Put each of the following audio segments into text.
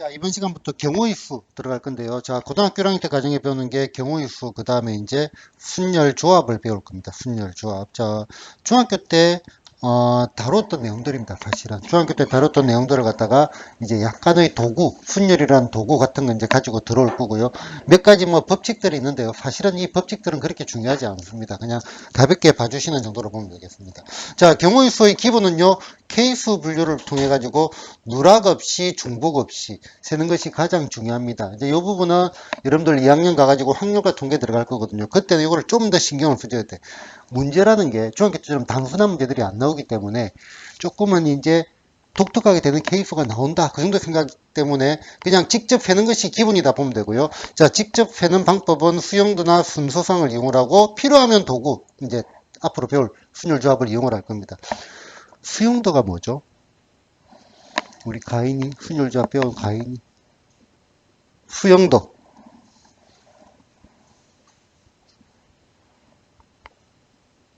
자, 이번 시간부터 경우의 수 들어갈 건데요. 자, 고등학교 1학년 때 가정에 배우는 게 경우의 수, 그 다음에 이제 순열 조합을 배울 겁니다. 순열 조합. 자, 중학교 때 다뤘던 내용들입니다. 사실은 중학교 때 다뤘던 내용들을 갖다가 이제 약간의 도구, 순열이라는 도구 같은 거 이제 가지고 들어올 거고요. 몇 가지 뭐 법칙들이 있는데요. 사실은 이 법칙들은 그렇게 중요하지 않습니다. 그냥 가볍게 봐주시는 정도로 보면 되겠습니다. 자, 경우의 수의 기본은요, 케이수 분류를 통해 가지고 누락 없이 중복 없이 세는 것이 가장 중요합니다. 이제 이 부분은 여러분들 2학년 가가지고 확률과 통계 들어갈 거거든요. 그때는 이거를 좀 더 신경을 써줘야 돼. 문제라는 게 중학교 때처럼 단순한 문제들이 안 나오기 때문에 조금은 이제 독특하게 되는 케이스가 나온다. 그 정도 생각 때문에 그냥 직접 해는 것이 기본이다 보면 되고요. 자, 직접 해는 방법은 수용도나 순서상을 이용하고 필요하면 도구, 이제 앞으로 배울 순열조합을 이용을 할 겁니다. 수용도가 뭐죠? 우리 가인이 순열조합 배운 가인이 수용도.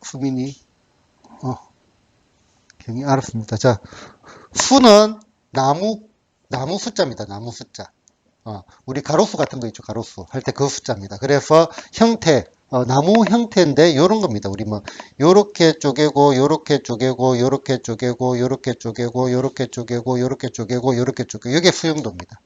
수민이 경이 알았습니다. 자, 수는 나무 숫자입니다. 나무 숫자. 우리 가로수 같은 거 있죠. 가로수 할 때 그 숫자입니다. 그래서 형태, 나무 형태인데 요런 겁니다. 우리 뭐 요렇게 쪼개고 요렇게 쪼개고 요렇게 쪼개고 요렇게 쪼개고 요렇게 쪼개고 요렇게 쪼개고 요렇게 쪼개고 이게 수용도입니다.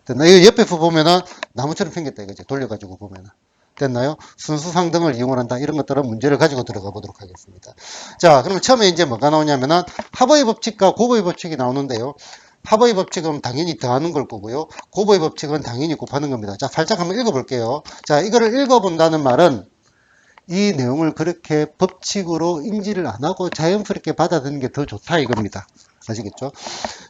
됐나? 이 옆에 보면은 나무처럼 생겼다 이거지. 돌려가지고 보면은. 됐나요? 순수상등을 이용한다. 이런 것들은 문제를 가지고 들어가 보도록 하겠습니다. 자, 그러면 처음에 이제 뭐가 나오냐면은 합의 법칙과 곱의 법칙이 나오는데요. 합의 법칙은 당연히 더하는 걸 거고요. 곱의 법칙은 당연히 곱하는 겁니다. 자, 살짝 한번 읽어볼게요. 자, 이거를 읽어본다는 말은 이 내용을 그렇게 법칙으로 인지를 안 하고 자연스럽게 받아들이는 게 더 좋다 이겁니다. 아시겠죠?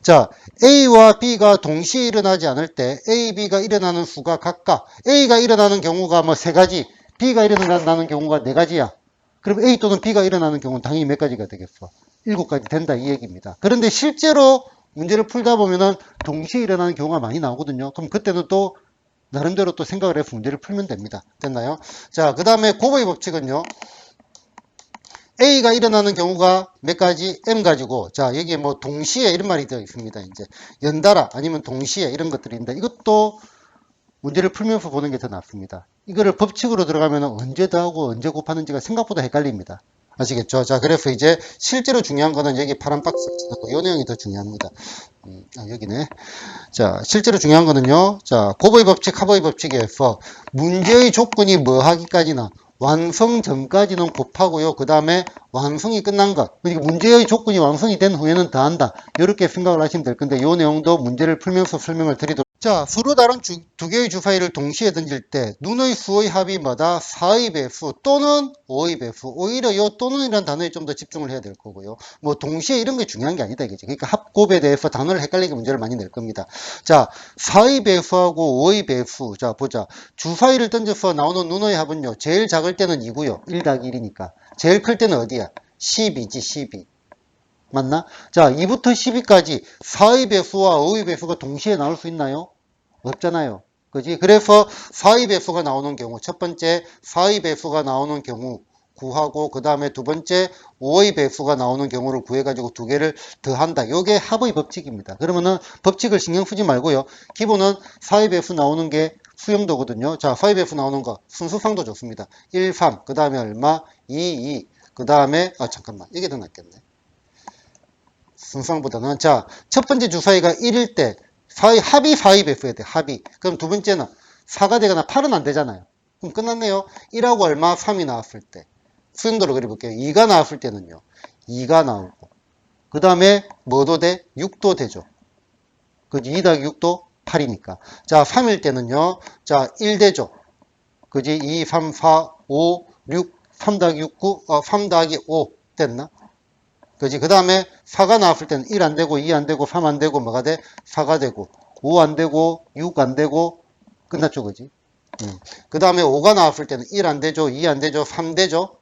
자, A와 B가 동시에 일어나지 않을 때 A, B가 일어나는 수가 각각 A가 일어나는 경우가 뭐 세 가지, B가 일어나는 경우가 네 가지야. 그럼 A 또는 B가 일어나는 경우는 당연히 몇 가지가 되겠어? 7가지 된다 이 얘기입니다. 그런데 실제로 문제를 풀다 보면은 동시에 일어나는 경우가 많이 나오거든요. 그럼 그때는 또 나름대로 또 생각을 해서 문제를 풀면 됩니다. 됐나요? 자, 그 다음에 곱의 법칙은요. A가 일어나는 경우가 몇 가지? M 가지고. 자, 여기에 뭐 동시에 이런 말이 되어 있습니다. 이제 연달아 아니면 동시에 이런 것들인데 이것도 문제를 풀면서 보는 게 더 낫습니다. 이거를 법칙으로 들어가면 언제 더하고 언제 곱하는지가 생각보다 헷갈립니다. 아시겠죠? 자, 그래서 이제 실제로 중요한 거는 여기 파란 박스, 이 내용이 더 중요합니다. 여기네. 자, 실제로 중요한 거는요. 자, 곱의 법칙, 합의 법칙에서 문제의 조건이 뭐 하기까지나 완성 전까지는 곱하고요. 그 다음에 완성이 끝난 것. 그러니까 문제의 조건이 완성이 된 후에는 더한다. 이렇게 생각을 하시면 될 건데, 이 내용도 문제를 풀면서 설명을 드리도록. 자, 서로 다른 두 개의 주사위를 동시에 던질 때 눈의 수의 합이 뭐다? 4의 배수 또는 5의 배수. 오히려 이 또는이라는 단어에 좀 더 집중을 해야 될 거고요. 뭐 동시에 이런 게 중요한 게 아니다 이거죠. 그러니까 합곱에 대해서 단어를 헷갈리게 문제를 많이 낼 겁니다. 자, 4의 배수하고 5의 배수. 자, 보자. 주사위를 던져서 나오는 눈의 합은요. 제일 작을 때는 2고요. 1 더하기 1이니까. 제일 클 때는 어디야? 12지, 12. 맞나? 자, 2부터 12까지 4의 배수와 5의 배수가 동시에 나올 수 있나요? 없잖아요. 그지? 그래서 4의 배수가 나오는 경우, 첫 번째 4의 배수가 나오는 경우 구하고, 그 다음에 두 번째 5의 배수가 나오는 경우를 구해가지고 두 개를 더한다. 요게 합의 법칙입니다. 그러면은 법칙을 신경 쓰지 말고요. 기본은 4의 배수 나오는 게 수용도거든요. 자, 4의 배수 나오는 거 순수상도 좋습니다. 1, 3, 그 다음에 얼마? 2, 2, 그 다음에, 잠깐만. 이게 더 낫겠네. 순수상보다는. 자, 첫 번째 주사위가 1일 때 합이 4의 배수해야 돼. 합이. 그럼 두 번째는 4가 되거나 8은 안 되잖아요. 그럼 끝났네요. 1하고 얼마? 3이 나왔을 때. 수용도를 그려볼게요. 2가 나왔을 때는요. 2가 나오고. 그 다음에 뭐도 돼? 6도 되죠. 그지? 2 더하기 6도 8이니까. 자, 3일 때는요. 자, 1 되죠. 그지? 2, 3, 4, 5, 6, 3 더하기 6, 9, 3 더하기 5 됐나? 그지? 그 다음에 4가 나왔을 때는 1 안 되고 2 안 되고 3 안 되고 뭐가 돼? 4가 되고 5 안 되고 6 안 되고 끝났죠. 그지? 그 다음에 5가 나왔을 때는 1 안 되죠. 2 안 되죠. 3 되죠.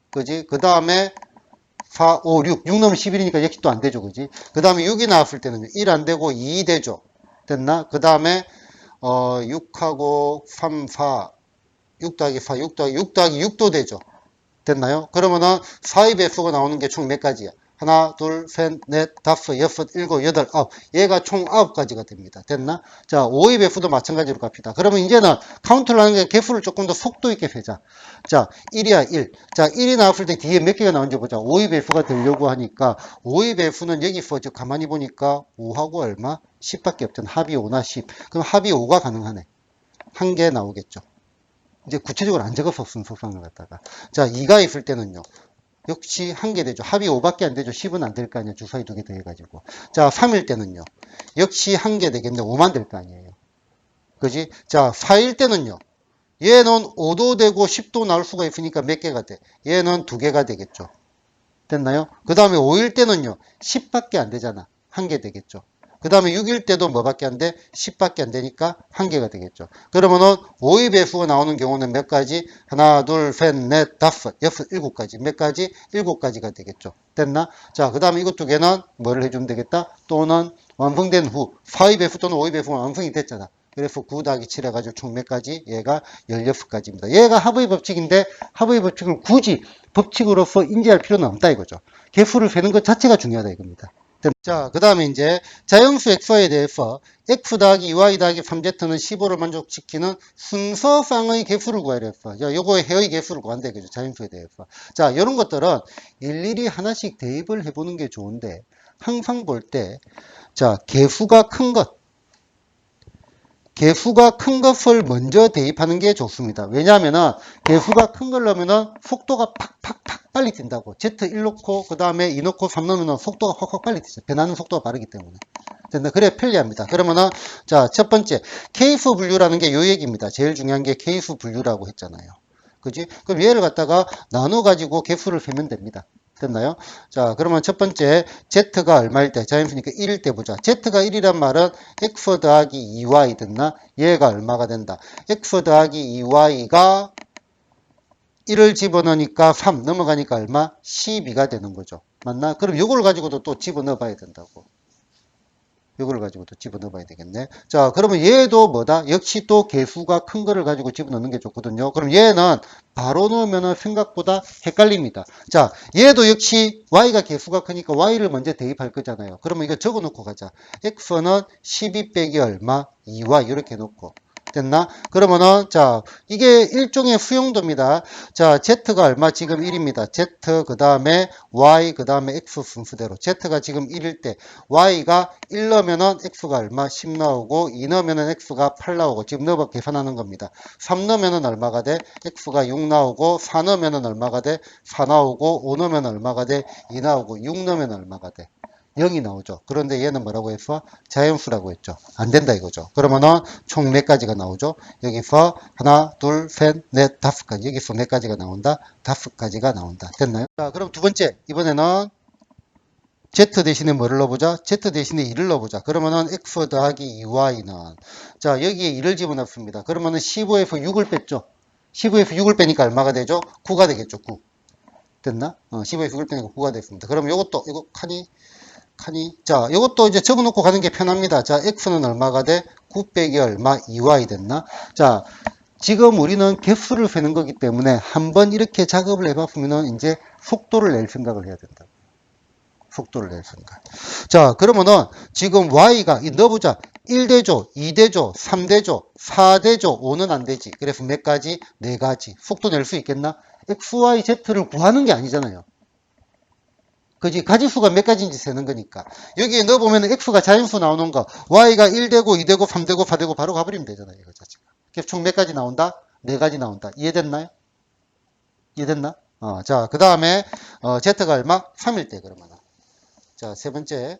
그지? 그 다음에 4, 5, 6. 6 넣으면 11이니까 역시 또 안 되죠. 그지? 그 다음에 6이 나왔을 때는 1 안 되고 2 되죠. 됐나? 그 다음에 6하고 3, 4, 6 더하기 4, 6 더하기 6 더하기 6도 되죠. 됐나요? 그러면은 4의 배수가 나오는 게 총 몇 가지야? 하나, 둘, 셋, 넷, 다섯, 여섯, 일곱, 여덟, 아홉. 얘가 총 9가지가 됩니다. 됐나? 자, 5의 배수도 마찬가지로 갑시다. 그러면 이제는 카운트를 하는 게 개수를 조금 더 속도 있게 세자. 자, 1이야, 1. 자, 1이 나왔을 때 뒤에 몇 개가 나온지 보자. 5의 배수가 되려고 하니까 5의 배수는 여기서 저 가만히 보니까 5하고 얼마? 10밖에 없잖아. 합이 5나 10. 그럼 합이 5가 가능하네. 한 개 나오겠죠. 이제 구체적으로 안 적어서 순서상을 갖다가. 자, 2가 있을 때는요. 역시 한 개 되죠. 합이 5밖에 안 되죠. 10은 안 될 거 아니에요. 주사위 2개 더해가지고. 자, 3일 때는요. 역시 한 개 되겠는데 5만 될 거 아니에요. 그지? 자, 4일 때는요. 얘는 5도 되고 10도 나올 수가 있으니까 몇 개가 돼? 얘는 2개가 되겠죠. 됐나요? 그 다음에 5일 때는요. 10밖에 안 되잖아. 한 개 되겠죠. 그 다음에 6일 때도 뭐밖에 안 돼? 10밖에 안 되니까 한 개가 되겠죠. 그러면은 5의 배수가 나오는 경우는 몇 가지? 하나, 둘, 셋, 넷, 다섯, 여섯, 7가지. 몇 가지? 7가지가 되겠죠. 됐나? 자, 그 다음에 이것 두 개는 뭐를 해주면 되겠다? 또는 완성된 후 4의 배수 또는 5의 배수가 완성이 됐잖아. 그래서 9 더하기 7 해가지고 총 몇 가지? 얘가 16가지입니다. 얘가 합의 법칙인데 합의 법칙을 굳이 법칙으로서 인지할 필요는 없다 이거죠. 개수를 세는 것 자체가 중요하다 이겁니다. 자, 그 다음에 이제 자연수 xy에 대해서 x 더하기 2y 더하기 3z는 15를 만족시키는 순서상의 개수를 구하려 했어. 자, 요거의 해의 개수를 구한다 이거죠. 자연수에 대해서. 자, 이런 것들은 일일이 하나씩 대입을 해보는 게 좋은데 항상 볼 때, 자, 개수가 큰 것을 먼저 대입하는 게 좋습니다. 왜냐하면은 개수가 큰 걸 넣으면은 속도가 팍팍팍 빨리 뛴다고. Z1 넣고 그 다음에 2 넣고 3 넣으면 속도가 확확 빨리 뛰죠. 변하는 속도가 빠르기 때문에. 됐나? 그래 편리합니다. 그러면은 자, 첫 번째 K수 분류라는 게 요 얘기입니다. 제일 중요한 게 K수 분류라고 했잖아요. 그지? 그럼 얘를 갖다가 나눠 가지고 개수를 세면 됩니다. 됐나요? 자, 그러면 첫 번째 Z가 얼마일 때? 자연수니까 1일 때 보자. Z가 1이란 말은 X 더하기 2Y 됐나? 얘가 얼마가 된다? X 더하기 2Y가 1을 집어넣으니까 3 넘어가니까 얼마? 12가 되는 거죠. 맞나? 그럼 이걸 가지고도 또 집어넣어 봐야 된다고. 이걸 가지고 또 집어넣어 봐야 되겠네. 자, 그러면 얘도 뭐다? 역시 또 개수가 큰 거를 가지고 집어넣는 게 좋거든요. 그럼 얘는 바로 넣으면 생각보다 헷갈립니다. 자, 얘도 역시 y가 개수가 크니까 y를 먼저 대입할 거잖아요. 그러면 이거 적어 놓고 가자. x는 12 빼기 얼마? 2y 이렇게 놓고. 됐나? 그러면은 자, 이게 일종의 수용도입니다. 자, Z가 얼마? 지금 1입니다. Z 그 다음에 Y 그 다음에 X 순서대로. Z가 지금 1일 때 Y가 1 넣으면은 X가 얼마? 10 나오고 2 넣으면은 X가 8 나오고 지금 넣어 계산하는 겁니다. 3 넣으면은 얼마가 돼? X가 6 나오고 4 넣으면은 얼마가 돼? 4 나오고 5 넣으면 얼마가 돼? 2 나오고 6 넣으면 얼마가 돼? 0이 나오죠. 그런데 얘는 뭐라고 했어? 자연수라고 했죠. 안 된다 이거죠. 그러면은 총 몇 가지가 나오죠? 여기서 하나, 둘, 셋, 넷, 5가지. 여기서 몇 가지가 나온다? 5가지가 나온다. 됐나요? 자, 그럼 두 번째. 이번에는 Z 대신에 뭐를 넣어보자? Z 대신에 2를 넣어보자. 그러면은 X 더하기 2Y는 자, 여기에 2를 집어넣습니다. 그러면은 15에서 6을 뺐죠. 15에서 6을 빼니까 얼마가 되죠? 9가 되겠죠. 9. 됐나? 15에서 6을 빼니까 9가 됐습니다. 그럼 이것도 이거 자, 이것도 이제 적어놓고 가는 게 편합니다. 자, x는 얼마가 돼? 9 빼기 얼마? 2y 됐나? 자, 지금 우리는 개수를 세는 거기 때문에 한번 이렇게 작업을 해봤으면 이제 속도를 낼 생각을 해야 된다. 속도를 낼 생각. 자, 그러면은 지금 y가 넣어보자. 1대조, 2대조, 3대조, 4대조, 5는 안 되지. 그래서 몇 가지? 4가지. 속도 낼 수 있겠나? x, y, z를 구하는 게 아니잖아요. 그지? 가지수가 몇 가지인지 세는 거니까. 여기에 넣어보면 x가 자연수 나오는 거, y가 1되고, 2되고, 3되고, 4되고 바로 가버리면 되잖아요. 이거 자체가. 그래서 총 몇 가지 나온다? 4가지 나온다. 이해됐나요? 이해됐나? 자, 그 다음에, z가 얼마? 3일 때, 그러면은. 자, 세 번째.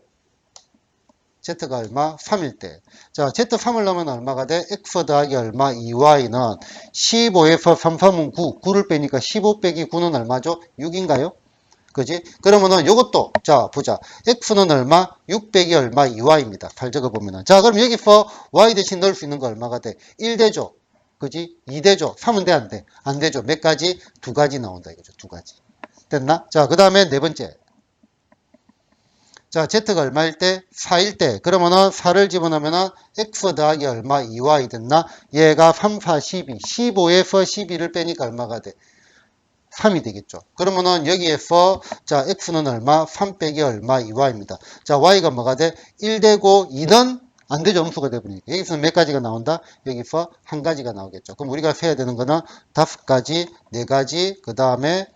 z가 얼마? 3일 때. 자, z3을 넣으면 얼마가 돼? x 더하기 얼마? 2y는 15에서 3, 3은 9. 9를 빼니까 15 빼기 9는 얼마죠? 6인가요? 그지? 그러면은 요것도 자 보자. x는 얼마? 6 빼기 얼마? 2y입니다. 잘 적어보면은. 자, 그럼 여기서 y 대신 넣을 수 있는 거 얼마가 돼? 1대죠. 그지? 2대죠. 3은 돼? 안 돼? 안 되죠. 몇 가지? 2가지 나온다 이거죠. 2가지. 됐나? 자, 그 다음에 네 번째. 자, z가 얼마일 때? 4일 때. 그러면은 4를 집어넣으면은 x 더하기 얼마? 2y 됐나? 얘가 3, 4, 12. 15에서 12를 빼니까 얼마가 돼? 3이 되겠죠. 그러면은 여기에서 자 x는 얼마? 3 빼기 얼마? 2y입니다. 자 y가 뭐가 돼? 1 되고 2는 안 되죠. 음수가 되버리니까. 여기서는 몇 가지가 나온다? 여기서 한 가지가 나오겠죠. 그럼 우리가 세야 되는 거는 5가지, 4가지, 그 다음에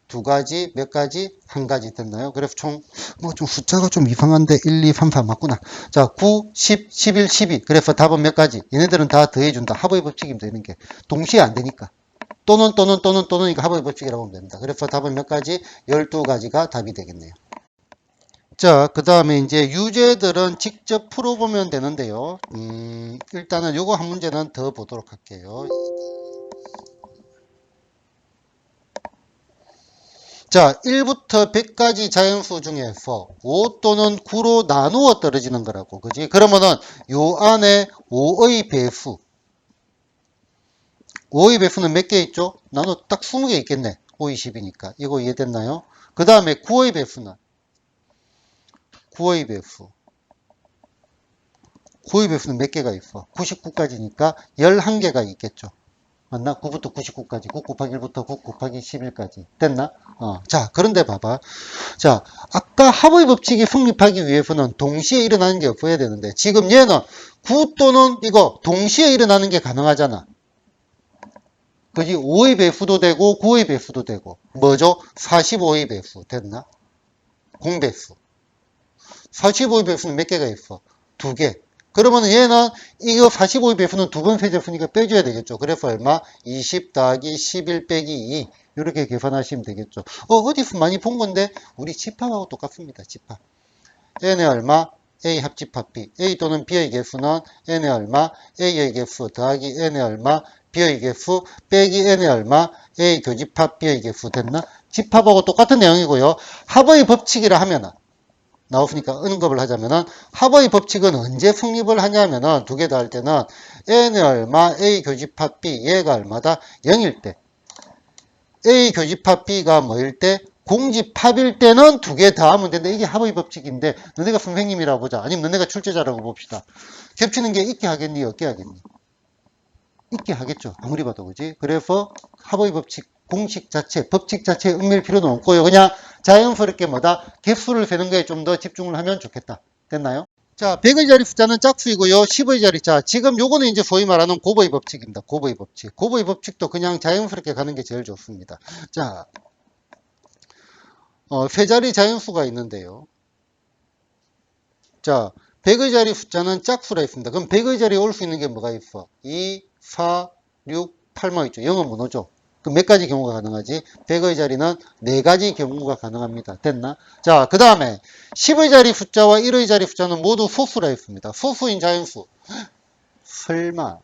2가지, 몇 가지? 한 가지 됐나요? 그래서 총, 뭐 좀 숫자가 좀 이상한데, 1, 2, 3, 4 맞구나. 자, 9, 10, 11, 12. 그래서 답은 몇 가지? 얘네들은 다 더해준다. 합의 법칙입니다. 이런 게. 동시에 안 되니까. 또는, 이거 합의 법칙이라고 하면 됩니다. 그래서 답은 몇 가지? 12가지가 답이 되겠네요. 자, 그 다음에 이제 유제들은 직접 풀어보면 되는데요. 일단은 요거 한 문제는 더 보도록 할게요. 자, 1부터 100까지 자연수 중에서 5 또는 9로 나누어 떨어지는 거라고. 그지? 그러면은 요 안에 5의 배수. 5의 배수는 몇 개 있죠? 나눠 딱 20개 있겠네. 5, 20이니까. 이거 이해됐나요? 그 다음에 9의 배수는 9의 배수. 9의 배수는 몇 개가 있어? 99까지니까 11개가 있겠죠. 맞나? 9부터 99까지. 9 곱하기 1부터 9 곱하기 11까지. 됐나? 자, 그런데 봐봐. 자, 아까 합의 법칙이 성립하기 위해서는 동시에 일어나는 게 없어야 되는데, 지금 얘는 9 또는 이거 동시에 일어나는 게 가능하잖아. 그지? 5의 배수도 되고, 9의 배수도 되고. 뭐죠? 45의 배수. 됐나? 공배수. 45의 배수는 몇 개가 있어? 2개. 그러면 얘는 이거 45의 배수는 두 번 세제수니까 빼줘야 되겠죠. 그래서 얼마? 20 더하기 11 빼기 2 이렇게 계산하시면 되겠죠. 어디서 많이 본 건데 우리 집합하고 똑같습니다. 집합. n의 얼마? a 합집합 b. a 또는 b의 개수는 n의 얼마? a의 개수 더하기 n의 얼마? b의 개수 빼기 n의 얼마? a 교집합 b의 개수. 됐나? 집합하고 똑같은 내용이고요. 합의 법칙이라 하면은 나왔으니까 응급을 하자면은 합의 법칙은 언제 성립을 하냐면은 두 개 다 할 때는 n의 얼마 a 교집합 b 얘가 얼마다 0일 때 a 교집합 b가 뭐일 때 공집합일 때는 두 개 다 하면 되는데 이게 합의 법칙인데 너네가 선생님이라고 보자. 아니면 너네가 출제자라고 봅시다. 겹치는 게 있게 하겠니 없게 하겠니? 있게 하겠죠. 아무리 봐도 그지? 그래서 합의 법칙 공식 자체, 법칙 자체에 얽매일 필요는 없고요. 그냥 자연스럽게 뭐다? 개수를 세는 거에 좀 더 집중을 하면 좋겠다. 됐나요? 자, 100의 자리 숫자는 짝수이고요. 10의 자리. 자, 지금 요거는 이제 소위 말하는 곱의 법칙입니다. 곱의 법칙. 곱의 법칙도 그냥 자연스럽게 가는 게 제일 좋습니다. 자, 세 자리 자연수가 있는데요. 자, 100의 자리 숫자는 짝수라 있습니다. 그럼 100의 자리에 올 수 있는 게 뭐가 있어? 2, 4, 6, 8만 있죠. 0은 무너져. 그럼 몇 가지 경우가 가능하지? 100의 자리는 4가지 경우가 가능합니다. 됐나? 자, 그 다음에 10의 자리 숫자와 1의 자리 숫자는 모두 소수라 했습니다. 소수인 자연수. 설마가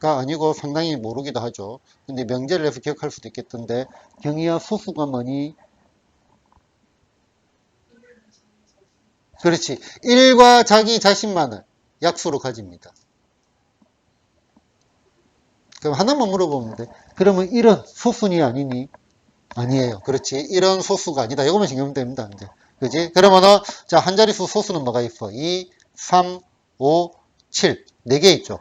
아니고 상당히 모르기도 하죠. 근데 명제를 해서 기억할 수도 있겠던데 경이야 소수가 뭐니? 그렇지. 1과 자기 자신만을 약수로 가집니다. 그럼 하나만 물어보면 돼. 그러면 1은 소수니 아니니? 아니에요. 그렇지. 1은 소수가 아니다. 이거만 신경 됩니다. 이제. 그지? 그러면은, 자, 한 자릿수 소수는 뭐가 있어? 2, 3, 5, 7. 4개 있죠.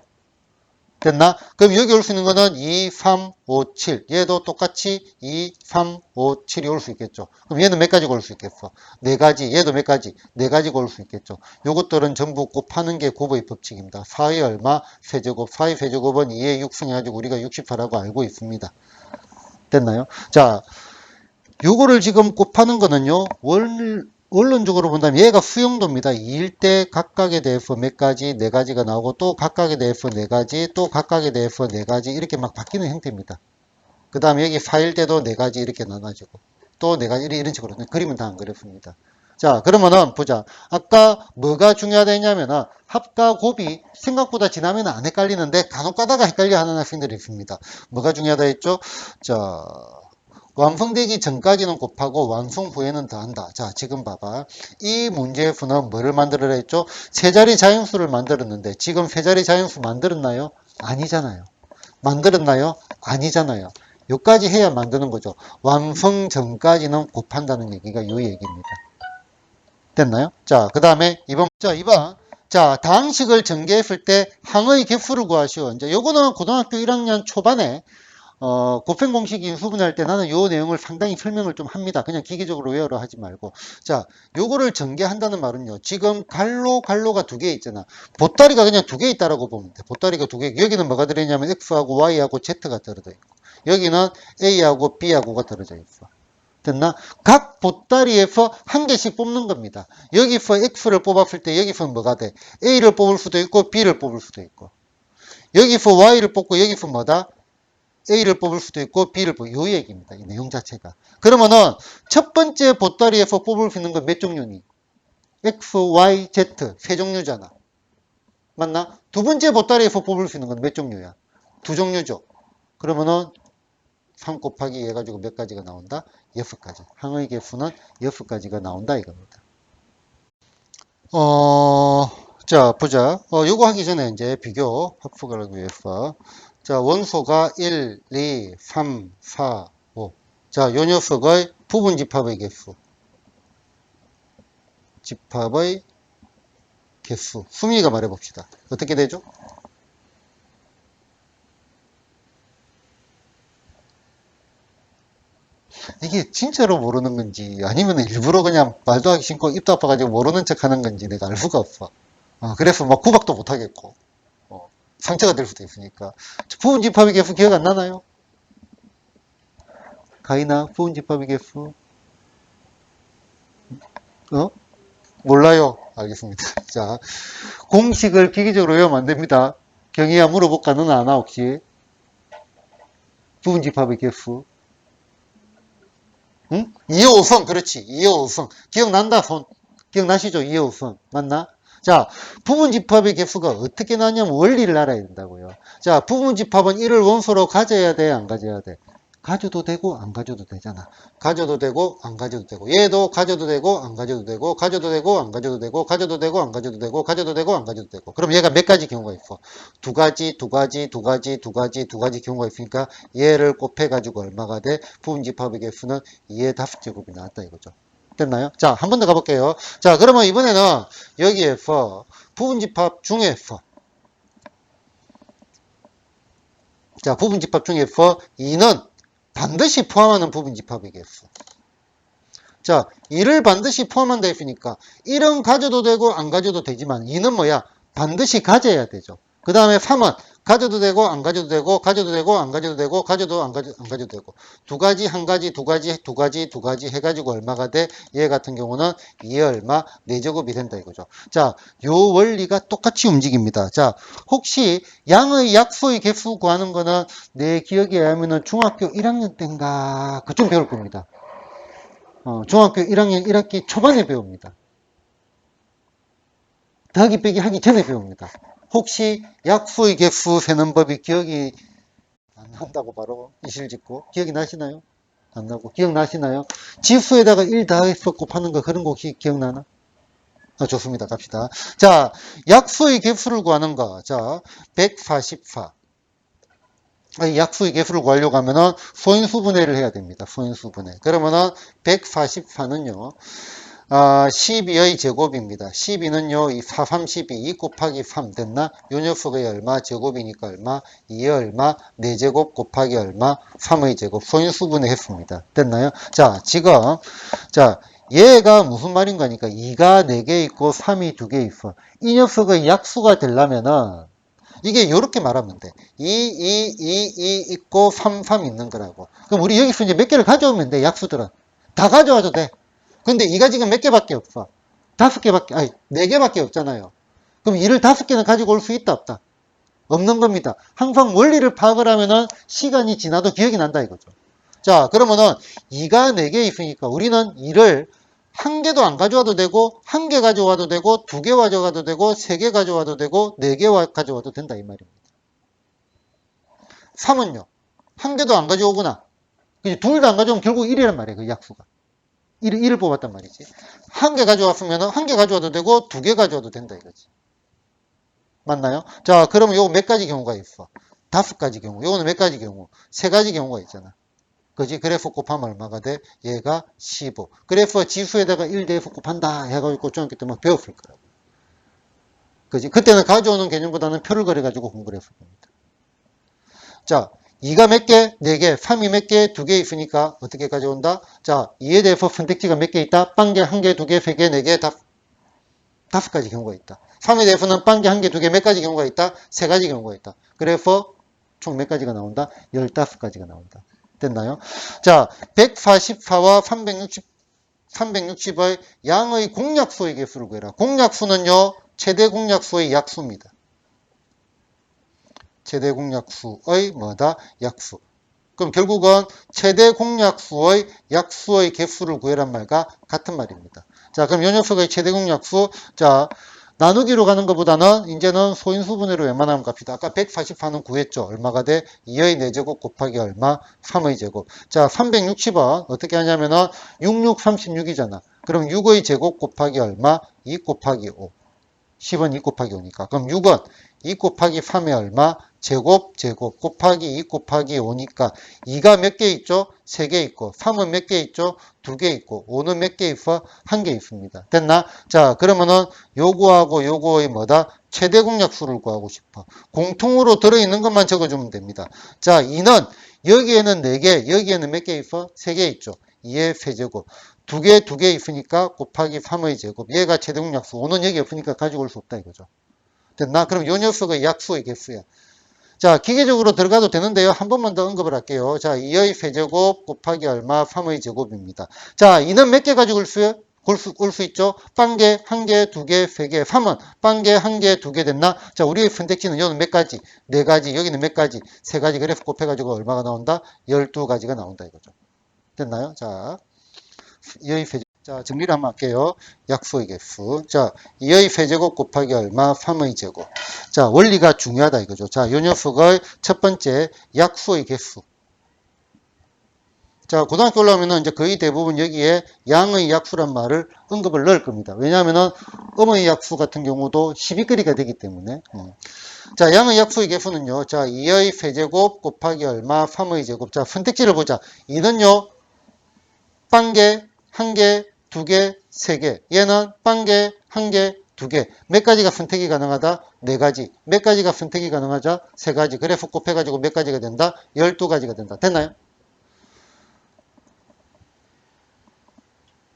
됐나? 그럼 여기 올 수 있는 거는 2, 3, 5, 7. 얘도 똑같이 2, 3, 5, 7이 올 수 있겠죠. 그럼 얘는 몇 가지가 올 수 있겠어? 4가지. 얘도 몇 가지? 4가지가 올 수 있겠죠. 요것들은 전부 곱하는 게 곱의 법칙입니다. 4의 얼마? 세제곱. 4의 세제곱은 2의 6승 해가지고 우리가 64라고 알고 있습니다. 됐나요? 자, 요거를 지금 곱하는 거는요. 원론적으로 본다면 얘가 수용도입니다. 2일 때 각각에 대해서 몇 가지, 4가지가 나오고 또 각각에 대해서 4가지, 또 각각에 대해서 4가지 이렇게 막 바뀌는 형태입니다. 그 다음에 여기 4일 때도 4가지 이렇게 나눠지고 또 4가지 이런 식으로 그림은 다 안 그렸습니다. 자, 그러면은 보자. 아까 뭐가 중요하다 했냐면은 합과 곱이 생각보다 지나면 안 헷갈리는데 간혹 가다가 헷갈려 하는 학생들이 있습니다. 뭐가 중요하다 했죠? 자, 완성되기 전까지는 곱하고 완성 후에는 더한다. 자, 지금 봐봐. 이 문제에서는 뭐를 만들어라 했죠? 세 자리 자연수를 만들었는데 지금 세 자리 자연수 만들었나요? 아니잖아요. 만들었나요? 아니잖아요. 여기까지 해야 만드는 거죠. 완성 전까지는 곱한다는 얘기가 이 얘기입니다. 됐나요? 자, 그 다음에 2번. 자, 2번. 자, 다항식을 전개했을 때 항의 개수를 구하시오. 이제 요거는 고등학교 1학년 초반에 곱셈 공식 인수분해할 때 나는 요 내용을 상당히 설명을 좀 합니다. 그냥 기계적으로 외우라 하지 말고. 자, 요거를 전개한다는 말은요. 지금 갈로가 두 개 있잖아. 보따리가 그냥 두 개 있다라고 보면 돼. 보따리가 두 개. 여기는 뭐가 들어있냐면 X하고 Y하고 Z가 들어져 있고. 여기는 A하고 B하고가 들어져 있어. 됐나? 각 보따리에서 한 개씩 뽑는 겁니다. 여기서 X를 뽑았을 때 여기서 뭐가 돼? A를 뽑을 수도 있고 B를 뽑을 수도 있고. 여기서 Y를 뽑고 여기서 뭐다? A를 뽑을 수도 있고 B를 뽑을 요 얘기입니다. 이 내용 자체가. 그러면은 첫 번째 보따리에서 뽑을 수 있는 건 몇 종류니? X, Y, Z 세 종류잖아. 맞나? 두 번째 보따리에서 뽑을 수 있는 건 몇 종류야? 두 종류죠. 그러면은 3 곱하기 해가지고 몇 가지가 나온다? 6가지. 항의 개수는 6가지가 나온다 이겁니다. 자, 보자. 요거 하기 전에 이제 비교 합숙을 위해서. 자, 원소가 1, 2, 3, 4, 5. 자, 요 녀석의 부분 집합의 개수. 집합의 개수. 수미가 말해봅시다. 어떻게 되죠? 이게 진짜로 모르는 건지 아니면 일부러 그냥 말도 하기 싫고 입도 아파가지고 모르는 척 하는 건지 내가 알 수가 없어. 그래서 막 구박도 못 하겠고 상처가 될 수도 있으니까. 부분 집합의 개수 기억 안 나나요? 가이나 부분 집합의 개수 몰라요. 알겠습니다. 자, 공식을 기계적으로 외우면 안 됩니다. 경희야 물어볼까? 너는 아나 혹시? 부분 집합의 개수. 응? 2의 5성, 그렇지. 2의 5성. 기억난다, 손. 기억나시죠? 2의 5성. 맞나? 자, 부분집합의 개수가 어떻게 나냐면 원리를 알아야 된다고요. 자, 부분집합은 1을 원소로 가져야 돼, 안 가져야 돼? 가져도 되고, 안 가져도 되잖아. 가져도 되고, 안 가져도 되고. 얘도 가져도 되고, 안 가져도 되고, 가져도 되고, 안 가져도 되고, 가져도 되고, 안 가져도 되고, 가져도 되고, 안 가져도 되고. 그럼 얘가 몇 가지 경우가 있어? 두 가지, 두 가지, 두 가지, 두 가지, 두 가지 경우가 있으니까 얘를 곱해가지고 얼마가 돼? 부분집합의 개수는 2의 5제곱이 나왔다 이거죠. 됐나요? 자, 한 번 더 가볼게요. 자, 그러면 이번에는 여기에서 부분집합 중에서 자, 부분집합 중에서 2는 반드시 포함하는 부분집합의 개수. 자, 2를 반드시 포함한다 했으니까 1은 가져도 되고 안 가져도 되지만 2는 뭐야? 반드시 가져야 되죠. 그 다음에 3은 가져도 되고 안 가져도 되고 가져도 되고 안 가져도 되고 가져도 안 가져도 되고 두 가지 한 가지 두 가지 두 가지 두 가지 해가지고 얼마가 돼? 얘 같은 경우는 2의 얼마? 4제곱이 된다 이거죠. 자, 요 원리가 똑같이 움직입니다. 자, 혹시 양의 약수의 개수 구하는 거는 내 기억에 의하면은 중학교 1학년 때인가 그쯤 배울 겁니다. 중학교 1학년 1학기 초반에 배웁니다. 더하기 빼기 하기 전에 배웁니다. 혹시 약수의 개수 세는 법이 기억이 안 난다고 바로 이실 짓고 기억이 나시나요? 안 나고 기억나시나요? 지수에다가 1 더해서 곱하는 거 그런 거 혹시 기억나나? 좋습니다. 갑시다. 자, 약수의 개수를 구하는 거. 자, 144. 약수의 개수를 구하려고 하면은 소인수분해를 해야 됩니다. 소인수분해. 그러면은 144는요. 12의 제곱입니다. 12는요, 이 4, 3, 12, 2 곱하기 3 됐나? 요 녀석의 얼마? 제곱이니까 얼마? 2의 얼마? 4제곱 곱하기 얼마? 3의 제곱. 소인수분해 했습니다. 됐나요? 자, 지금, 자, 얘가 무슨 말인 거니까 2가 4개 있고 3이 2개 있어. 이 녀석의 약수가 되려면은 이게 이렇게 말하면 돼. 2 있고 3 있는 거라고. 그럼 우리 여기서 이제 몇 개를 가져오면 돼, 약수들은. 다 가져와도 돼. 근데 2가 지금 몇 개밖에 없어? 5개밖에, 아니, 4개밖에 없잖아요. 그럼 2를 5개는 가지고 올 수 있다, 없다? 없는 겁니다. 항상 원리를 파악을 하면은 시간이 지나도 기억이 난다 이거죠. 자, 그러면은 2가 4개 있으니까 우리는 2를 한 개도 안 가져와도 되고, 한 개 가져와도 되고, 2개 가져와도 되고, 3개 가져와도 되고, 4개 가져와도 된다 이 말입니다. 3은요. 한 개도 안 가져오구나. 둘 다 안 가져오면 결국 1이란 말이에요. 그 약수가. 1을 뽑았단 말이지. 한 개 가져왔으면 한 개 가져와도 되고 2개 가져와도 된다 이거지. 맞나요? 자, 그러면 요거 몇 가지 경우가 있어? 5가지 경우. 요거는 몇 가지 경우? 3가지 경우가 있잖아. 그지? 그래프 곱하면 얼마가 돼? 얘가 15. 그래프 지수에다가 1 대해서 곱한다 해가지고 중학교 때 막 배웠을 거야. 그지? 그때는 가져오는 개념보다는 표를 그려가지고 공부를 했을 겁니다. 자, 2가 몇 개? 4개. 3이 몇 개? 2개 있으니까 어떻게 가져온다? 자, 2에 대해서 선택지가 몇 개 있다? 빵개 1개, 2개, 3개, 4개, 5가지 경우가 있다. 3에 대해서는 빵개 1개, 2개 몇 가지 경우가 있다? 3가지 경우가 있다. 그래서 총 몇 가지가 나온다? 15가지가 나온다. 됐나요? 자, 144와 360의 양의 공약수의 개수를 구해라. 공약수는요, 최대 공약수의 약수입니다. 최대 공약수의 뭐다? 약수. 그럼 결국은 최대 공약수의 약수의 개수를 구해란 말과 같은 말입니다. 자, 그럼 이 녀석의 최대 공약수, 자, 나누기로 가는 것보다는 이제는 소인수분해로 웬만하면 갑시다. 아까 144는 구했죠. 얼마가 돼? 2의 4제곱 곱하기 얼마? 3의 제곱. 자, 360은 어떻게 하냐면은 66, 36이잖아. 그럼 6의 제곱 곱하기 얼마? 2 곱하기 5. 10은 2 곱하기 5니까. 그럼 6은 2 곱하기 3의 얼마? 제곱 곱하기 2 곱하기 5니까 2가 몇 개 있죠? 3개 있고 3은 몇 개 있죠? 2개 있고 5는 몇 개 있어? 1개 있습니다. 됐나? 자, 그러면은 요거하고 요거의 뭐다? 최대 공약수를 구하고 싶어. 공통으로 들어있는 것만 적어주면 됩니다. 자, 2는 여기에는 4개, 여기에는 몇 개 있어? 3개 있죠. 2의 세제곱. 2개 있으니까 곱하기 3의 제곱. 얘가 최대 공약수. 5는 여기 없으니까 가지고 올 수 없다 이거죠. 됐나? 그럼 요 녀석의 약수의 개수야. 자, 기계적으로 들어가도 되는데요. 한 번만 더 언급을 할게요. 자, 2의 세제곱 곱하기 얼마? 3의 제곱입니다. 자, 2는 몇 개 가지고 올 수 있죠? 빵개, 1개, 2개, 3개. 3은 빵개, 1개, 2개 됐나? 자, 우리의 선택지는 여기는 몇 가지? 4가지. 여기는 몇 가지? 3가지. 그래서 곱해가지고 얼마가 나온다? 12가지가 나온다 이거죠. 됐나요? 자, 2의 세제곱. 자, 정리를 한번 할게요. 약수의 개수. 자, 2의 세제곱 곱하기 얼마? 3의 제곱. 자, 원리가 중요하다 이거죠. 자, 요 녀석의 첫 번째 약수의 개수. 자, 고등학교 올라오면은 이제 거의 대부분 여기에 양의 약수란 말을 언급을 넣을 겁니다. 왜냐하면은 음의 약수 같은 경우도 12거리가 되기 때문에. 자, 양의 약수의 개수는요. 자, 2의 세제곱 곱하기 얼마? 3의 제곱. 자, 선택지를 보자. 2는요. 빵개, 1개, 2개, 3개. 얘는 빵개, 1개, 2개. 몇 가지가 선택이 가능하다? 4가지. 몇 가지가 선택이 가능하자? 3가지. 그래서 곱해가지고 몇 가지가 된다? 12가지가 된다. 됐나요?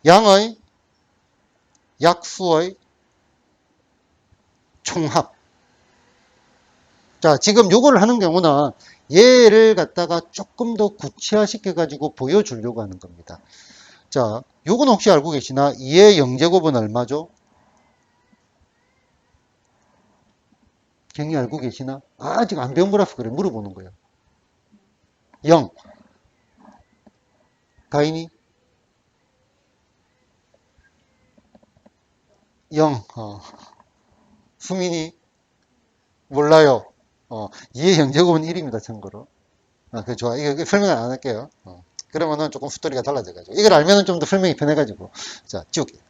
양의 약수의 총합. 자, 지금 요거를 하는 경우는 얘를 갖다가 조금 더 구체화시켜가지고 보여주려고 하는 겁니다. 자, 요건 혹시 알고 계시나? 2의 0제곱은 얼마죠? 경이 알고 계시나? 아직 안 배운 거라서 그래. 물어보는 거예요. 0. 가인이? 0. 수민이? 몰라요. 2의 0제곱은 1입니다. 참고로. 그 좋아. 이거 설명을 안 할게요. 그러면은 조금 스토리가 달라져가지고. 이걸 알면은 좀 더 설명이 편해가지고. 자, 지울게요.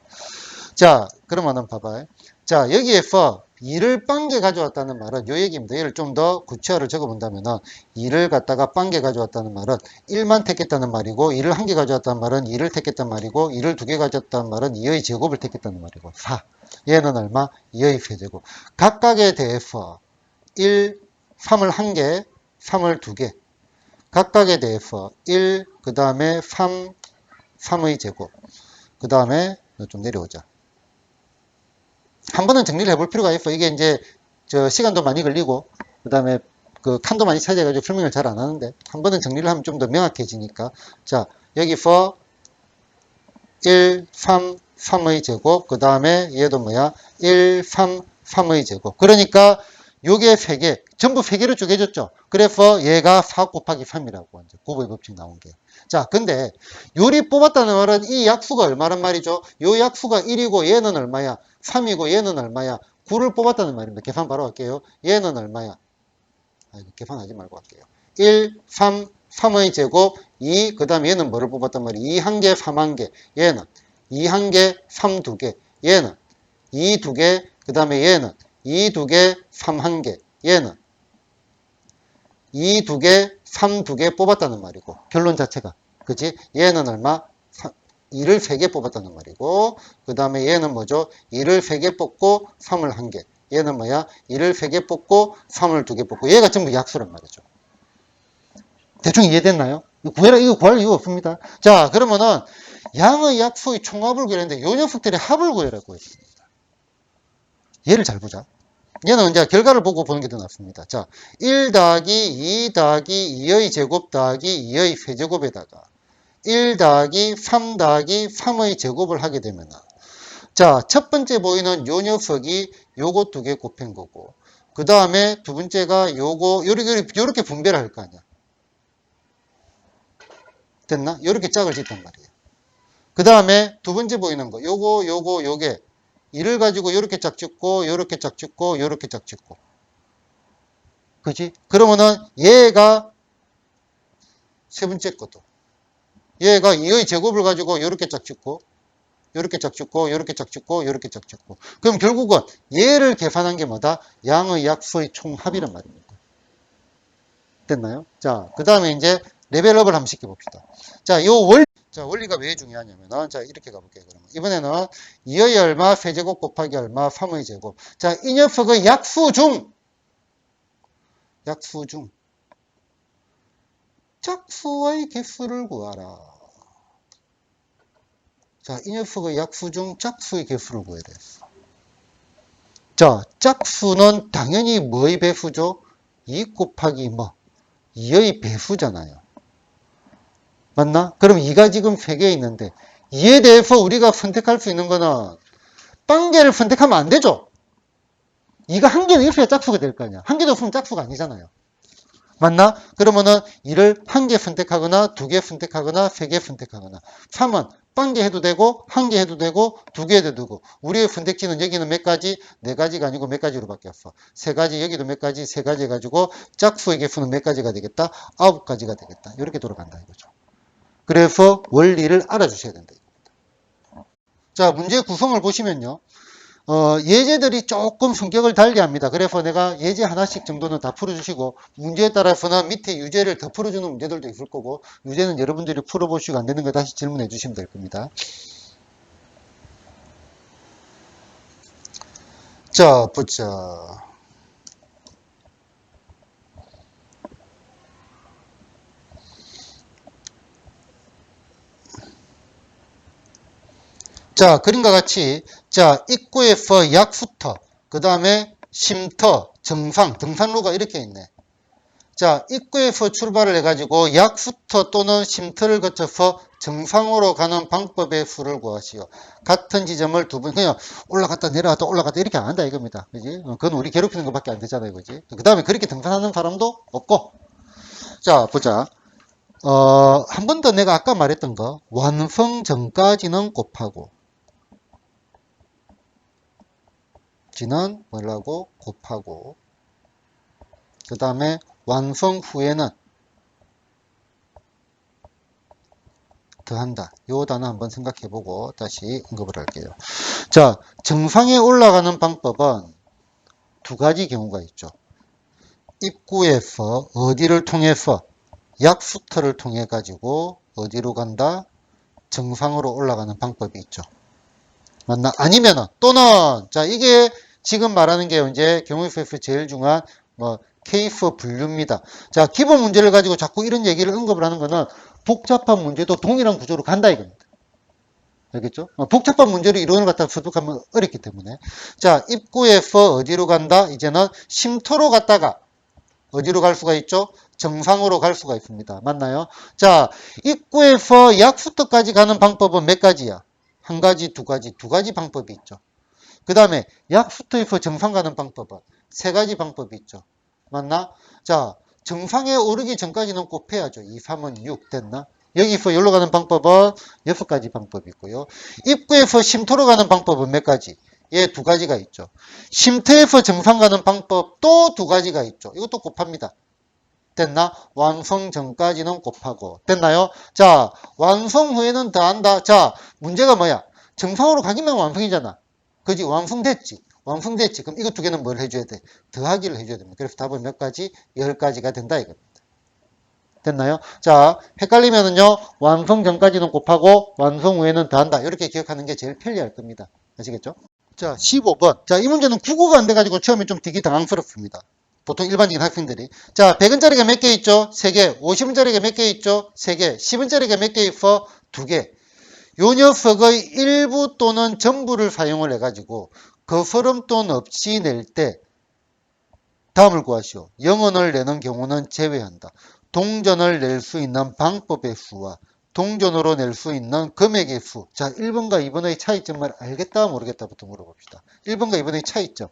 자, 그러면은 봐봐요. 자, 여기에서 2를 빵개 가져왔다는 말은 요 얘기입니다. 얘를 좀 더 구체화를 적어본다면은 2를 갖다가 빵개 가져왔다는 말은 1만 택했다는 말이고 2를 1개 가져왔다는 말은 2를 택했단 말이고 2를 2개 가져왔다는 말은 2의 제곱을 택했다는 말이고 4. 얘는 얼마? 2의 세제곱. 각각에 대해서 1, 3을 1개, 3을 2개. 각각에 대해서 1, 그 다음에 3, 3의 제곱. 그 다음에 좀 내려오자. 한 번은 정리를 해볼 필요가 있어. 이게 이제 시간도 많이 걸리고 그 다음에 그 칸도 많이 차지해가지고 설명을 잘 안 하는데 한 번은 정리를 하면 좀 더 명확해지니까. 자, 여기서 1, 3, 3의 제곱. 그 다음에 얘도 뭐야? 1, 3, 3의 제곱. 그러니까 요게 3개. 전부 3개로 쪼개졌죠. 그래서 얘가 4 곱하기 3이라고 이제 곱의 법칙 나온 게. 자, 근데 요리 뽑았다는 말은 이 약수가 얼마란 말이죠? 요 약수가 1이고 얘는 얼마야? 3이고 얘는 얼마야? 9를 뽑았다는 말입니다. 계산 바로 할게요. 얘는 얼마야? 계산하지 말고 할게요. 1, 3, 3의 제곱, 2, 그 다음에 얘는 뭐를 뽑았단 말이야? 2 1개, 3 1개. 얘는 2 1개, 3 2개. 얘는 2 2개, 그 다음에 얘는 2 2개, 3 1개. 얘는 2 2개, 3 2개 뽑았다는 말이고 결론 자체가. 그치? 얘는 얼마? 2를 3개 뽑았다는 말이고 그 다음에 얘는 뭐죠? 2를 3개 뽑고 3을 1개. 얘는 뭐야? 2를 3개 뽑고 3을 2개 뽑고 얘가 전부 약수란 말이죠. 대충 이해됐나요? 이거 구할 이유 없습니다. 자, 그러면은 양의 약수의 총합을 구하는데 요 녀석들의 합을 구하라고 했습니다. 얘를 잘 보자. 얘는 이제 결과를 보고 보는 게 더 낫습니다. 자, 1 더하기 2 더하기 2의 제곱 더하기 2의 세제곱에다가 1 더하기 3 더하기 3의 제곱을 하게 되면, 자, 첫 번째 보이는 요 녀석이 요거 두 개 곱한 거고, 그 다음에 두 번째가 요렇게 분배를 할 거 아니야. 됐나? 요렇게 짝을 짓단 말이에요. 그 다음에 두 번째 보이는 거, 요게 2를 가지고 요렇게 짝 짓고, 요렇게 짝 짓고, 요렇게 짝 짓고. 그지? 그러면은 얘가 세 번째 것도. 얘가 2의 제곱을 가지고 요렇게 짝 짓고, 요렇게 짝 짓고, 요렇게 짝 짓고, 요렇게 짝 짓고. 그럼 결국은 얘를 계산한 게 뭐다? 양의 약수의 총합이란 말입니다. 됐나요? 자, 그 다음에 이제 레벨업을 한번 시켜봅시다. 자, 원리가 왜 중요하냐면은, 자, 이렇게 가볼게요. 그러면. 이번에는 2의 얼마, 세제곱 곱하기 얼마, 3의 제곱. 자, 이 녀석의 약수 중, 짝수의 개수를 구하라. 자, 이 녀석의 약수 중 짝수의 개수를 구해야 돼. 자, 짝수는 당연히 뭐의 배수죠? 2 곱하기 2의 배수잖아요. 맞나? 그럼 2가 지금 3개 있는데 2에 대해서 우리가 선택할 수 있는 거는 빵개를 선택하면 안 되죠. 2가 한 개는 있어야 짝수가 될 거 아니야. 한 개도 없으면 짝수가 아니잖아요. 맞나? 그러면은 2를 한 개 선택하거나 2개 선택하거나 3개 선택하거나 3은 빵개 해도 되고 한 개 해도 되고 2개 해도 되고 우리의 선택지는 여기는 몇 가지? 4가지가 아니고 몇 가지로 바뀌었어. 3가지 여기도 몇 가지? 3가지 해가지고 짝수의 개수는 몇 가지가 되겠다? 9가지가 되겠다. 이렇게 돌아간다 이거죠. 그래서 원리를 알아주셔야 된다. 자, 문제 구성을 보시면요. 예제들이 조금 성격을 달리합니다. 그래서 내가 예제 하나씩 정도는 다 풀어주시고 문제에 따라서는 밑에 유제를 더 풀어주는 문제들도 있을 거고 유제는 여러분들이 풀어보시고 안 되는 거 다시 질문해 주시면 될 겁니다. 자, 보자. 자, 그림과 같이 자, 입구에서 약수터, 그 다음에 쉼터, 정상, 등산로가 이렇게 있네. 자, 입구에서 출발을 해가지고 약수터 또는 쉼터를 거쳐서 정상으로 가는 방법의 수를 구하시오. 같은 지점을 두 번, 그냥 올라갔다 내려갔다 올라갔다 이렇게 안 한다 이겁니다. 그지? 그건 우리 괴롭히는 것밖에 안 되잖아요. 그지? 그 다음에 그렇게 등산하는 사람도 없고. 자, 보자. 한 번 더 내가 아까 말했던 거. 완성 전까지는 곱하고. 지는 뭐라고? 곱하고. 그 다음에 완성 후에는 더한다. 요 단어 한번 생각해보고 다시 언급을 할게요. 자, 정상에 올라가는 방법은 두 가지 경우가 있죠. 입구에서 어디를 통해서 약수터를 통해 가지고 어디로 간다? 정상으로 올라가는 방법이 있죠. 맞나? 아니면은 또는 자, 이게 지금 말하는 게 이제 경우에서 제일 중요한 케이스 분류입니다. 자, 기본 문제를 가지고 자꾸 이런 얘기를 언급을 하는 거는 복잡한 문제도 동일한 구조로 간다 이겁니다. 알겠죠? 복잡한 문제로 이론을 갖다가 습득하면 어렵기 때문에. 자, 입구에서 어디로 간다? 이제는 쉼터로 갔다가 어디로 갈 수가 있죠? 정상으로 갈 수가 있습니다. 맞나요? 자, 입구에서 약수터까지 가는 방법은 몇 가지야? 한 가지, 두 가지 방법이 있죠. 그 다음에 약수터에서 정상 가는 방법은 세 가지 방법이 있죠. 맞나? 자, 정상에 오르기 전까지는 곱해야죠. 2, 3은 6 됐나? 여기서 여기로 가는 방법은 6가지 방법이 있고요. 입구에서 쉼터로 가는 방법은 몇 가지? 예, 2가지가 있죠. 쉼터에서 정상 가는 방법 또 2가지가 있죠. 이것도 곱합니다. 됐나? 완성 전까지는 곱하고. 됐나요? 자, 완성 후에는 더한다. 자, 문제가 뭐야? 정상으로 가기만 완성이잖아. 그지? 완성됐지. 그럼 이거 2개는 뭘 해줘야 돼? 더하기를 해줘야 됩니다. 그래서 답은 몇 가지? 10가지가 된다 이겁니다. 됐나요? 자, 헷갈리면은요, 완성 전까지는 곱하고 완성 후에는 더한다. 이렇게 기억하는 게 제일 편리할 겁니다. 아시겠죠? 자, 15번. 자, 이 문제는 국어가 안 돼가지고 처음에 좀 되게 당황스럽습니다. 보통 일반적인 학생들이. 자, 100원짜리가 몇 개 있죠? 3개. 50원짜리가 몇 개 있죠? 3개. 10원짜리가 몇 개 있어? 2개. 요 녀석의 일부 또는 전부를 사용을 해가지고 거스름 돈 없이 낼 때 다음을 구하시오. 0원을 내는 경우는 제외한다. 동전을 낼 수 있는 방법의 수와 동전으로 낼 수 있는 금액의 수. 자, 1번과 2번의 차이점을 알겠다 모르겠다부터 물어봅시다. 1번과 2번의 차이점.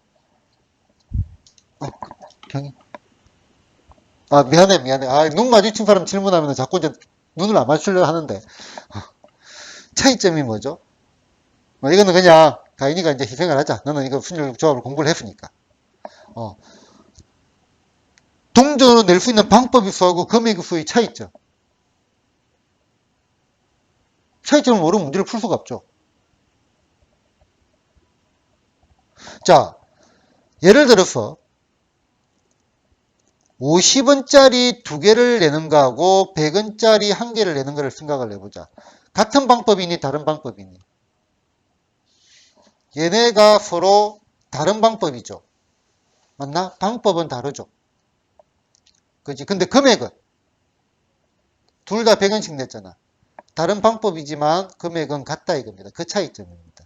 경이. 아, 미안해. 아, 눈 마주친 사람 질문하면 자꾸 이제 눈을 안 맞추려 하는데. 차이점이 뭐죠? 이거는 그냥 가인이가 이제 희생을 하자. 너는 이거 순열 조합을 공부를 했으니까. 동전으로 낼 수 있는 방법의 수하고 금액의 수의 차이점. 차이점을 모르면 문제를 풀 수가 없죠. 자, 예를 들어서 50원짜리 2개를 내는 거하고 100원짜리 1개를 내는 거를 생각을 해보자. 같은 방법이니 다른 방법이니? 얘네가 서로 다른 방법이죠. 맞나? 방법은 다르죠. 그치? 근데 금액은 둘 다 100원씩 냈잖아. 다른 방법이지만 금액은 같다 이겁니다. 그 차이점입니다.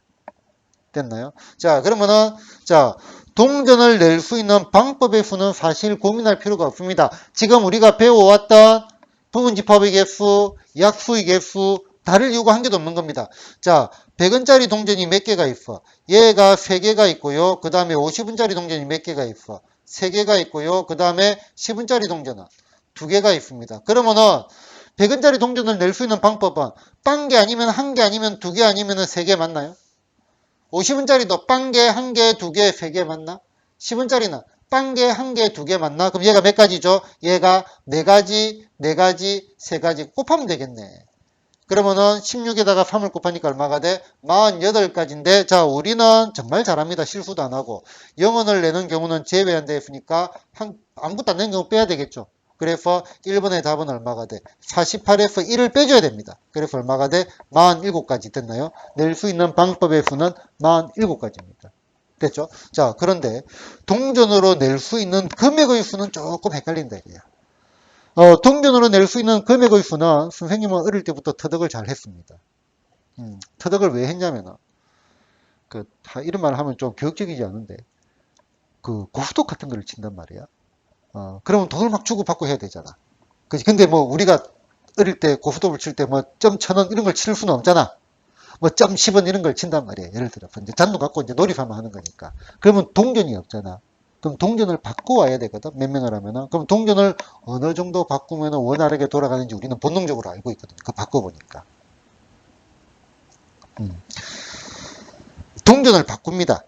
됐나요? 자, 그러면은 자, 동전을 낼 수 있는 방법의 수는 사실 고민할 필요가 없습니다. 지금 우리가 배워왔던 부분집합의 개수, 약수의 개수, 다를 이유가 한 개도 없는 겁니다. 자, 100원짜리 동전이 몇 개가 있어? 얘가 3개가 있고요. 그 다음에 50원짜리 동전이 몇 개가 있어? 3개가 있고요. 그 다음에 10원짜리 동전은 2개가 있습니다. 그러면은 100원짜리 동전을 낼 수 있는 방법은 빵개 아니면 1개 아니면 2개 아니면 3개 맞나요? 50원짜리도 빵개, 1개, 2개, 3개 맞나? 10원짜리는 빵개, 1개, 2개 맞나? 그럼 얘가 몇 가지죠? 얘가 4가지, 4가지, 3가지 곱하면 되겠네. 그러면은 16에다가 3을 곱하니까 얼마가 돼? 48가지인데, 자, 우리는 정말 잘합니다. 실수도 안 하고. 0원을 내는 경우는 제외한다 했으니까 아무것도 안 내는 경우 빼야 되겠죠. 그래서 1번의 답은 얼마가 돼? 48에서 1을 빼줘야 됩니다. 그래서 얼마가 돼? 47가지 됐나요? 낼 수 있는 방법의 수는 47가지입니다. 됐죠? 자, 그런데 동전으로 낼 수 있는 금액의 수는 조금 헷갈린다 이거야. 동전으로 낼 수 있는 금액의 수는 선생님은 어릴 때부터 터득을 잘 했습니다. 터득을 왜 했냐면은, 이런 말 하면 좀 교육적이지 않은데, 고스톱 같은 걸 친단 말이야. 그러면 돈을 막 주고받고 해야 되잖아. 그치? 근데 뭐 우리가 어릴 때 고스톱을 칠 때 뭐 점 1,000원 이런 걸 칠 수는 없잖아. 뭐 점 10원 이런 걸 친단 말이야. 예를 들어서. 이제 잔돈 갖고 이제 놀이하면 하는 거니까. 그러면 동전이 없잖아. 그럼 동전을 바꿔 와야 되거든. 몇 명을 하면은. 그럼 동전을 어느 정도 바꾸면 원활하게 돌아가는지 우리는 본능적으로 알고 있거든. 그거 바꿔보니까. 동전을 바꿉니다.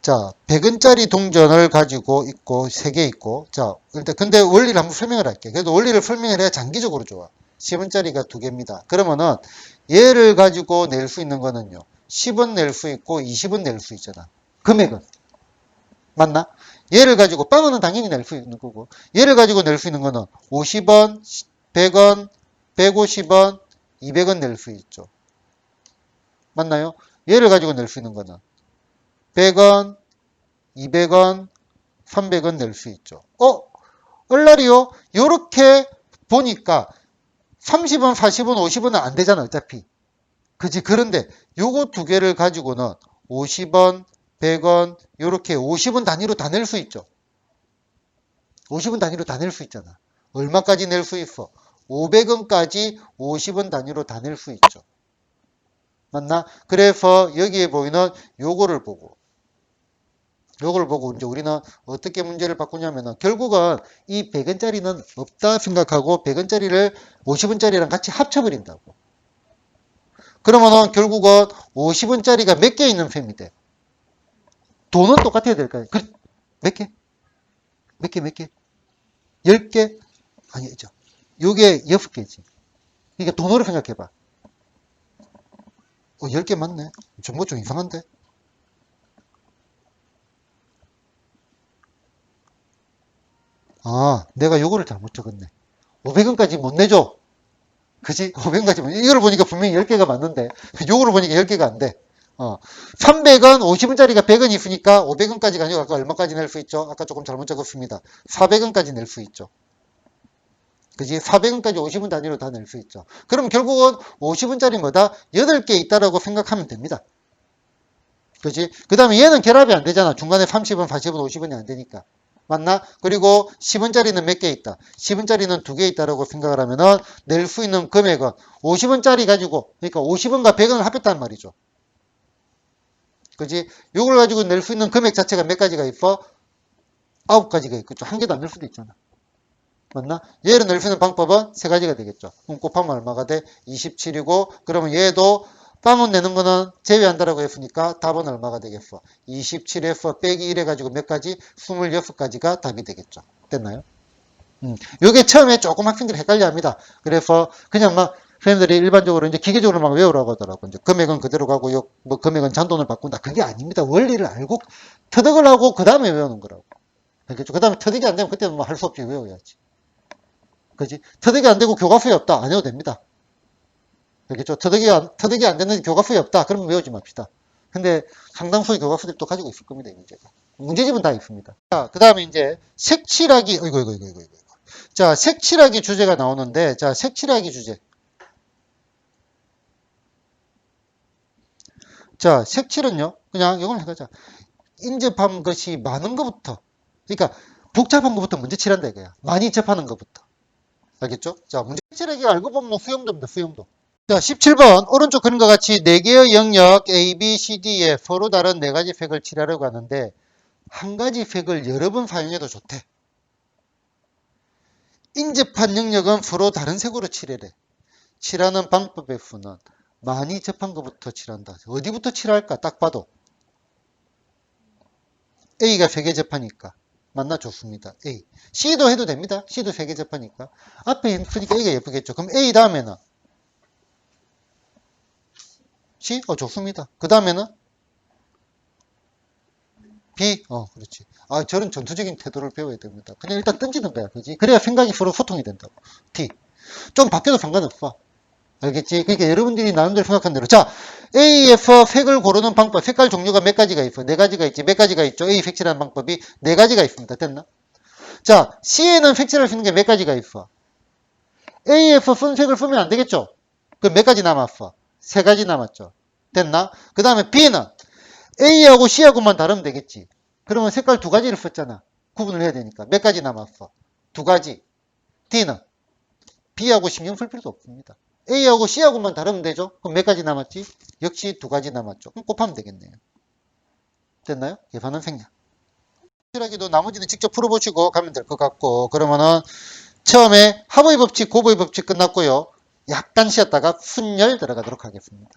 자, 100원짜리 동전을 가지고 있고 3개 있고, 자, 일단 근데 원리를 한번 설명을 할게. 그래도 원리를 설명을 해야 장기적으로 좋아. 10원짜리가 2개입니다. 그러면은 얘를 가지고 낼 수 있는 거는요. 10원 낼 수 있고 20원 낼 수 있잖아. 금액은 맞나? 얘를 가지고 빵은 당연히 낼 수 있는 거고, 얘를 가지고 낼 수 있는 거는 50원, 100원, 150원, 200원 낼 수 있죠. 맞나요? 얘를 가지고 낼 수 있는 거는 100원, 200원, 300원 낼 수 있죠. 얼라리요? 요렇게 보니까 30원, 40원, 50원은 안 되잖아, 어차피. 그지? 그런데 요거 두 개를 가지고는 50원, 100원, 요렇게 50원 단위로 다 낼 수 있죠. 50원 단위로 다 낼 수 있잖아. 얼마까지 낼 수 있어? 500원까지 50원 단위로 다 낼 수 있죠. 맞나? 그래서 여기에 보이는 요거를 보고 이제 우리는 어떻게 문제를 바꾸냐면은 결국은 이 100원짜리는 없다 생각하고 100원짜리를 50원짜리랑 같이 합쳐버린다고. 그러면은 결국은 50원짜리가 몇 개 있는 셈이 돼? 돈은 똑같아야 될까요? 몇 개? 몇 개? 10개? 아니죠. 요게 6개지. 그러니까 돈으로 생각해봐. 10개 맞네. 정보 좀 이상한데? 내가 요거를 잘못 적었네. 500원까지 못 내줘. 그지? 500원까지 못 내줘. 이걸 보니까 분명히 10개가 맞는데, 요거를 보니까 10개가 안 돼. 300원, 50원짜리가 100원 있으니까 500원까지가 아니고 아까 얼마까지 낼 수 있죠? 아까 조금 잘못 적었습니다. 400원까지 낼 수 있죠. 그지? 400원까지 50원 단위로 다 낼 수 있죠. 그럼 결국은 50원짜리 뭐다? 8개 있다라고 생각하면 됩니다. 그지? 그 다음에 얘는 결합이 안 되잖아. 중간에 30원, 40원, 50원이 안 되니까. 맞나? 그리고 10원짜리는 몇 개 있다? 10원짜리는 2개 있다라고 생각을 하면은 낼 수 있는 금액은 50원짜리 가지고, 그러니까 50원과 100원을 합했단 말이죠. 그지? 이걸 가지고 낼 수 있는 금액 자체가 몇 가지가 있어? 9가지가 있겠죠. 한 개도 안 낼 수도 있잖아. 맞나? 얘를 낼 수 있는 방법은 3가지가 되겠죠. 그럼 곱하면 얼마가 돼? 27이고, 그러면 얘도 빵원 내는 거는 제외한다라고 했으니까 답은 얼마가 되겠어? 27에서 빼기 1 해가지고 몇 가지? 26가지가 답이 되겠죠. 됐나요? 요게 처음에 조금 학생들이 헷갈려 합니다. 그래서 그냥 막 선생님들이 일반적으로 이제 기계적으로 막 외우라고 하더라고. 이제 금액은 그대로 가고, 뭐 금액은 잔돈을 바꾼다. 그게 아닙니다. 원리를 알고 터득을 하고 그 다음에 외우는 거라고. 알겠죠? 그 다음에 터득이 안 되면 그때는 뭐 할 수 없이 외워야지. 그지? 터득이 안 되고 교과서에 없다. 안 해도 됩니다. 알겠죠? 터득이 안 되는 교과서에 없다. 그러면 외우지 맙시다. 근데 상당수의 교과서들이 또 가지고 있을 겁니다. 이 문제가. 문제집은 다 있습니다. 자, 그 다음에 이제 색칠하기, 이거. 자, 색칠하기 주제가 나오는데, 자, 색칠하기 주제. 자, 색칠은요, 그냥 이걸 해가자. 인접한 것이 많은 것부터, 그러니까 복잡한 것부터 먼저 칠한다 이거야. 많이 접하는 것부터. 알겠죠? 자, 문제 색칠하기 알고 보면 수용도입니다. 수용도. 자, 17번 오른쪽 그림과 같이 4개의 영역 A, B, C, D에 서로 다른 4가지 색을 칠하려고 하는데 한 가지 색을 여러 번 사용해도 좋대. 인접한 영역은 서로 다른 색으로 칠해래. 칠하는 방법에서는 많이 접한 것부터 칠한다. 어디부터 칠할까? 딱 봐도 A가 3개 접하니까 맞나? 좋습니다. A. C도 해도 됩니다. C도 3개 접하니까 앞에 있으니까 A가 예쁘겠죠. 그럼 A 다음에는 C? 좋습니다. 그 다음에는 B? 그렇지. 저런 전투적인 태도를 배워야 됩니다. 그냥 일단 던지는 거야. 그지? 그래야 생각이 서로 소통이 된다고. D. 좀 바뀌어도 상관없어. 알겠지? 그러니까 여러분들이 나름대로 생각한 대로. 자, A에서 색을 고르는 방법. 색깔 종류가 몇 가지가 있어? 4가지가 있지. 몇 가지가 있죠? A 색칠하는 방법이 4가지가 있습니다. 됐나? 자, C에는 색칠할 수 있는 게 몇 가지가 있어? A에서 쓴 색을 쓰면 안 되겠죠? 그럼 몇 가지 남았어? 3가지 남았죠? 됐나? 그 다음에 B는 A하고 C하고만 다르면 되겠지. 그러면 색깔 2가지를 썼잖아. 구분을 해야 되니까. 몇 가지 남았어? 2가지. D는 B하고 신경 쓸 필요도 없습니다. A하고 C하고만 다르면 되죠? 그럼 몇 가지 남았지? 역시 2가지 남았죠. 그럼 곱하면 되겠네요. 됐나요? 계산은 생략. 확실하게도 나머지는 직접 풀어보시고 가면 될 것 같고, 그러면은 처음에 합의 법칙, 고의 법칙 끝났고요. 약간 쉬었다가 순열 들어가도록 하겠습니다.